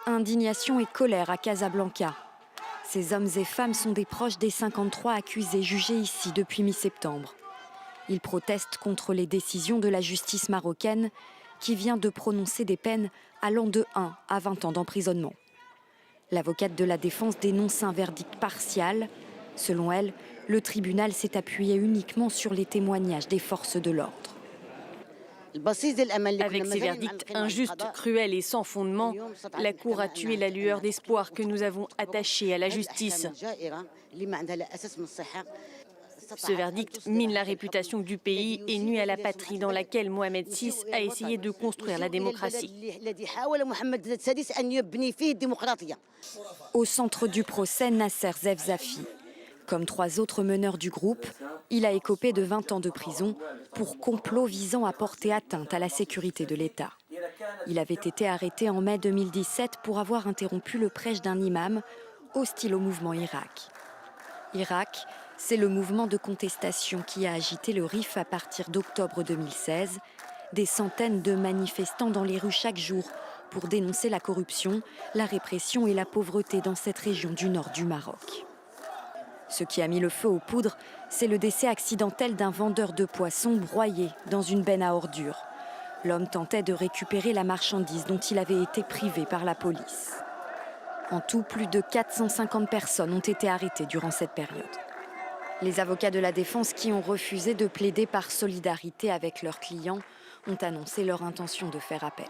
Indignation et colère à Casablanca. Ces hommes et femmes sont des proches des 53 accusés jugés ici depuis mi-septembre. Ils protestent contre les décisions de la justice marocaine qui vient de prononcer des peines allant de 1 à 20 ans d'emprisonnement. L'avocate de la défense dénonce un verdict partial. Selon elle, le tribunal s'est appuyé uniquement sur les témoignages des forces de l'ordre. Avec ces verdicts injustes, cruels et sans fondement, la Cour a tué la lueur d'espoir que nous avons attachée à la justice. Ce verdict mine la réputation du pays et nuit à la patrie dans laquelle Mohamed VI a essayé de construire la démocratie. Au centre du procès, Nasser Zefzafi. Comme 3 autres meneurs du groupe, il a écopé de 20 ans de prison pour complot visant à porter atteinte à la sécurité de l'État. Il avait été arrêté en mai 2017 pour avoir interrompu le prêche d'un imam hostile au mouvement Irak. Irak, c'est le mouvement de contestation qui a agité le Rif à partir d'octobre 2016. Des centaines de manifestants dans les rues chaque jour pour dénoncer la corruption, la répression et la pauvreté dans cette région du nord du Maroc. Ce qui a mis le feu aux poudres, c'est le décès accidentel d'un vendeur de poissons broyé dans une benne à ordures. L'homme tentait de récupérer la marchandise dont il avait été privé par la police. En tout, plus de 450 personnes ont été arrêtées durant cette période. Les avocats de la défense qui ont refusé de plaider par solidarité avec leurs clients ont annoncé leur intention de faire appel.